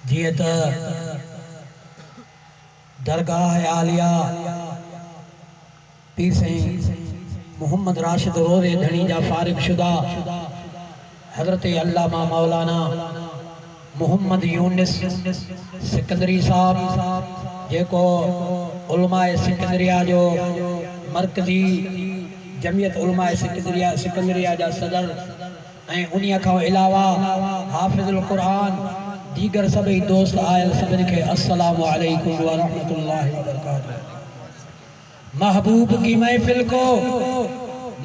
जिए त दरगाह आलिया पीर साईं मोहम्मद राशिद रोज़े धनी जा फारिग शुदा हजरत अल्लामा मौलाना मोहम्मद यूनिस सिकंदरी साहब जेको उलमाए सिकंदरिया जो मरकजी जमियत उलमाए सिकंदरिया जा सदर ऐं उन्हीअ खां अलावा हाफ़िज़ुल क़ुरान दीगर सभी दोस्त आयल सभी के अस्सलामु अलैकुम व रहमतुल्लाहि व बरकातुहू। महबूब की महफिल को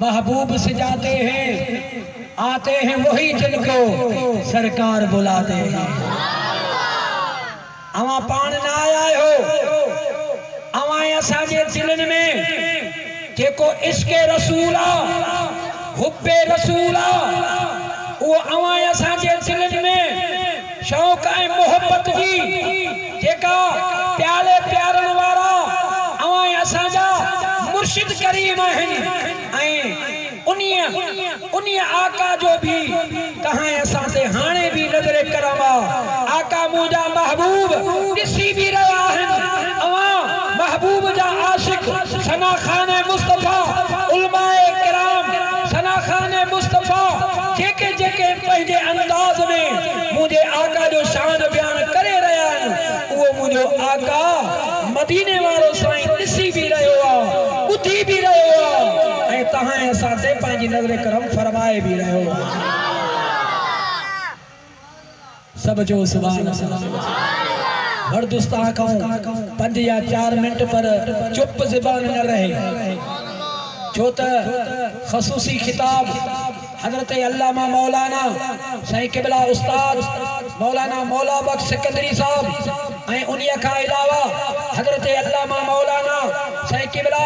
महबूब सजाते हैं, आते हैं वही जिनको सरकार बुलाते हैं। अवा पान ना आया हो, अवा असांजे दिलनि में जेको इश्क़े रसूला हुब्बे रसूला वो अवा असांजे दिलनि में शौक़ ऐं मोहब्बत जी जेका प्याले प्यारन वारा अवा असांजा मुर्शिद करीम आहिनि ऐं उन्हीअ आका जो भी तहां असां ते हाणे भी नज़र करम आका मुंहिंजा महबूब ॾिसी भी रहिया आहिनि। अवा महबूब जा आशिक सना खाने मुस्तफा उलमाए किराम सना खाने मुस्तफा जेके जेके पंहिंजे अंदाज में मुझे आका जो शान बयान करे रहा है वो मुझे आका मदीने वालो साईं ॾिसी भी रहियो आहे, ॿुधी भी रहियो आहे ऐं तहां असां ते पंहिंजी नज़र करम फरमाए भी रहियो आहे। सब जो सुभान अल्लाह। मर्दुस्ता खां 5 या 4 मिनट पर चुप ज़बान न रहे छो त खसूसी खिताब हजरत अल्लामा मौलाना साईं किबला उस्ताद मौलाना मौला बख्श सिकंदरी साहब ऐं उन्हीअ खां अलावा हजरत अल्लामा मौलाना साईं किबला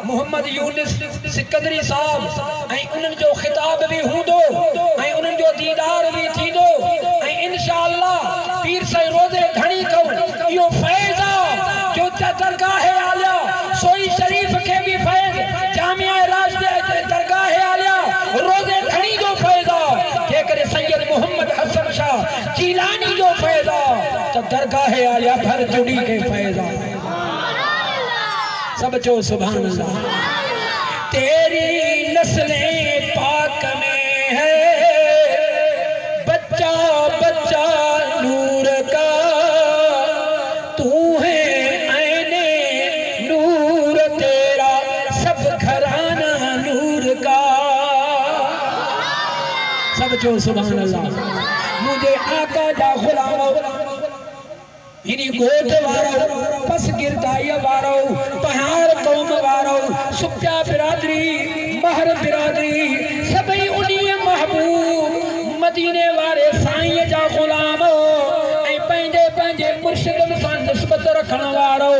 मोहम्मद यूनिस सिकंदरी साहब ऐं उन्हनि जो खिताब भी हूंदो ऐं उन्हनि जो दीदार भी थींदो ऐं इंशाअल्लाह पीर साईं रोज़े धणी को इहो फैज़ आहे जो दरगाह आलिया सोई शरीफ के भी फैज़ जामिया राशिदा दरगाह आलिया रोज़े धणी जो फैज़ आहे जेकर सैयद मोहम्मद हसन शाह जीलानी जो फैज़ आहे तो दरगाह आलिया भर जुड़ी के फैज़ आहे। सब जो सुभान अल्लाह। तेरी नस्लें पाक में है बच्चा बच्चा नूर का, तू है ऐने नूर तेरा सब घराना नूर का। सब जो सुभान अल्लाह। मुझे आका जा गुलाम इनी गोद वारो पस गिरदाई वारो पहाड़ कौम वारो सुप्या बिरादरी महर बिरादरी सभी उन्हीं महबूब मदीने वारे साईं जा गुलाम ऐं पंहिंजे पंहिंजे मुर्शिदनि सां निस्बत रखण वारो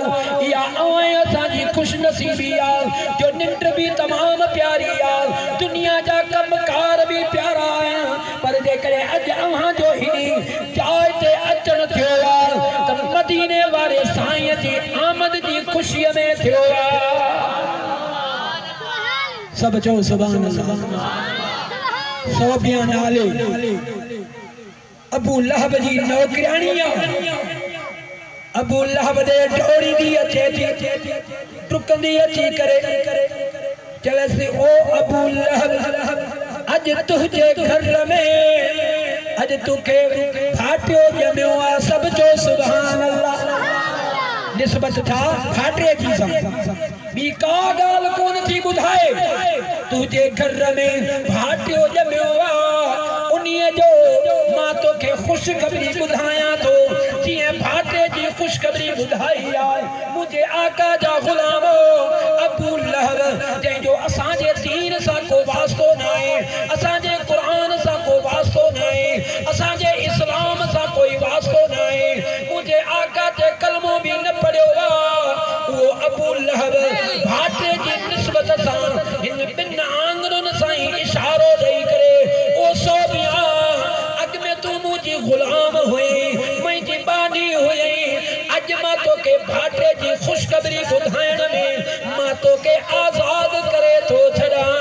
या अवां असांजी खुशनसीबी आहे जो निंड भी तमाम प्यारी आहे दुनिया जा कमकार भी प्यारा आहिनि पर जेकॾहिं अॼु अव्हां जो हिनी जाइ ते अचण थियो आहे त मदीने वारे साईं जी आमद जी खुशीअ में थियो आहे। सब चओ सुभान अल्लाह। सोबिया नाले अबू लहब जी नौकरानी आहे। अबू लहब दे डोरी दी अचे थी टुकंदी अची करे चवेसि ओ अबू लहब अज तुझे घर में अज तुखे फाटियो जमियो आहे। सब जो सुभान अल्लाह। निस्बत था फाटे जी बी का गाल कोन थी बुधाए तुझे घर में फाटियो जमियो आहे उन्हीअ जो मां तोखे खुशखबरी बुधाया तो जिए फाटे जी खुशखबरी बुधाई आहे। मुझे आका जा गुलाम अबू लहब जंहिंजो असांजे दीन सां को वास्तो न आहे असांजे क़ुरान सां को वास्तो न आहे असांजे इस्लाम सां कोई वास्तो न आहे मुझे आका ते कलमो भी न पढ़ियो आहे वो अबू लहब फाटे जी निस्बत सां हिन ॿिनि आंगुरनि सां ई इशारो ॾेई करे ओ सोबिया अॻ में तूं मुंहिंजी गुलाम हुई मुंहिंजी बानी हुई अॼु मां तोखे फाटे जी खुशखबरी ॿुधाइण में मां तोखे आज़ाद करे थो छॾां।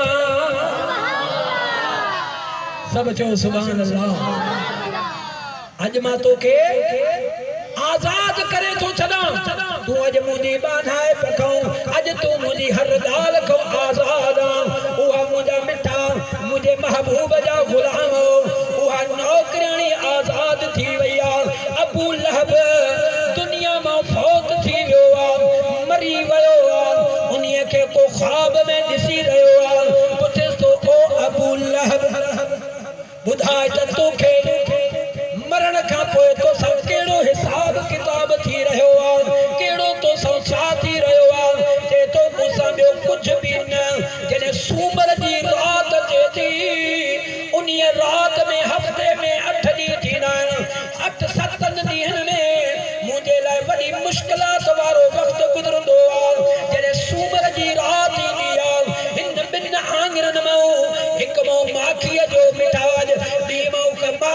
सब चो सुभान अल्लाह। अज मां तोखे आजाद करे तो छदा तू अज मुझी बाधाए पखऊं अज तू मुझी हर गाल को आजाद उहा मुझा मिठा मुझे महबूब जा गुलाम उहा नौकरानी आजाद थी वया अबू लहब दुनिया में फौत थी वियो मरी वयो उन्हीं के को ख्वाब में दिसी रहो पुछे तो ओ अबू लहब बुधाए त तोखे मरण का पोए तो सब केड़ो हिसाब किताब थी रहो केड़ो तो सब छा थी रहो जे तो मूसा में कुछ भी न जने सूमर दी रात जे उन्हीं रात में हफ्ते में 8 दी थी ना 8-7 दिन में मुझे लाए बड़ी मुश्किलात वारो वक्त गुजरंदो जने सूमर जी रात दिया इन बिन आंगरन में एक मो माखी जो मिठाज दी मो कमा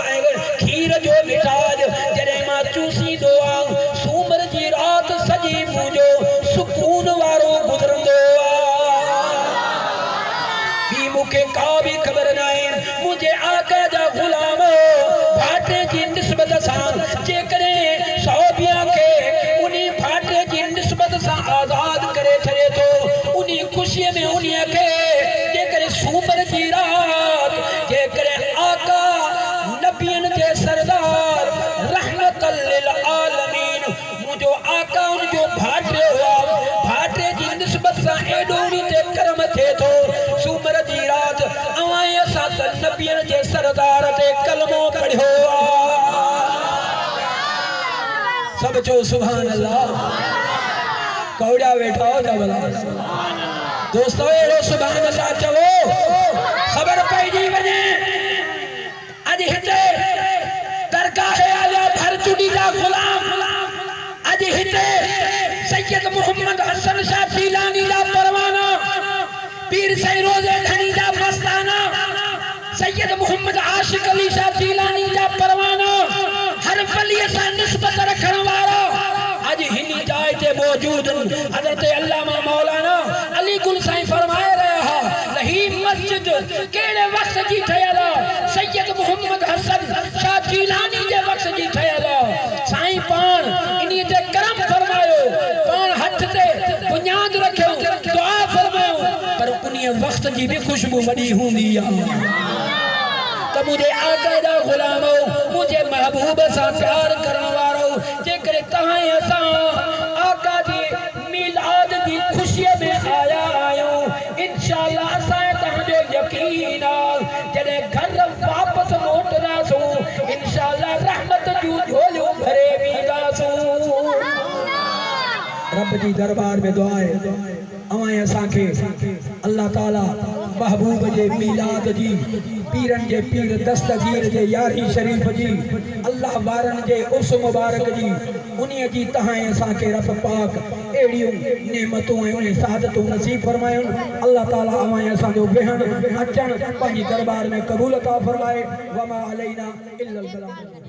खीर जो मिठाज जने मां चूसी दो सूमर जी रात सजी मुझो सुकून वारो गुजरंदो बी मुके का भी खबर नाए मुझे आका जा गुलाम भाटे जी निस्बत सां जे करे सौबिया के उन्हीं भाटे जी निस्बत सां आजाद करे छे तो उन्हीं खुशी में उन्हीं के जे करे सूमर जी रात जे करे आका नबियन जे सरदार रहमतल लिल आलमीन मुझो आका उन जो भाटे हुआ भाटे जी निस्बत सां एडो ते करम थे तो सूमर जी रात अवाए असा नबियन जे सरदार ते कलमो पढ़ियो सब चो सुभान अल्लाह कौड़ा बैठा हो जा भला दोस्तों एड़ो सुभान अल्लाह चवो खबर पईजी वने अज हिते दरगाह आला भर चुडी जा गुलाम अज हिते सैयद मोहम्मद हसन शाह जीलानी जा परवाना पीर सैरोज धनी जा मस्ताना सैयद मोहम्मद आशिक अली शाह जीलानी जा परवाना हर वली सा निस्बत रखण वाला आज हिनी जाय ते मौजूद हजरत अल्लामा मौलाना अली गुल साईं फरमाए रहा लही मस्जिद केड़े वक्त जी ठयल सैयद मोहम्मद हसन शाह जीलानी जे वक्त जी ठयल साईं पान इनी ते करम फरमायो पान हथ ते बुनियाद रखियो दुआ फरमायो पर उनी वक्त जी भी खुशबू बड़ी हुंदी तो मुझे आका दा गुलाम मुझे महबूब सा प्यार करने वारो जे करे तहां असा आका दी मिलाद दी खुशी में आया आयो इंशाअल्लाह असा तहां जो यकीन जने घर वापस मोटदा सो इंशाअल्लाह रहमत जू झोलियो भरे वीदा सो रब जी दरबार में दुआए अवाए असा के अल्लाह ताला महबूब जे मिलाद जी पीरन जे पीर दस्तगीर जे यारी शरीफ जी अल्लाह वारन जे उस मुबारक जी उन्हीं जी तहां असा के रब पाक एड़ियों नेमतों उन्हें सादतों नसीब फरमायो अल्लाह ताला अवाए असा जो बेहन अचन पांजी दरबार में कबूल अता फरमाए वमा अलैना इल्लल बलाग।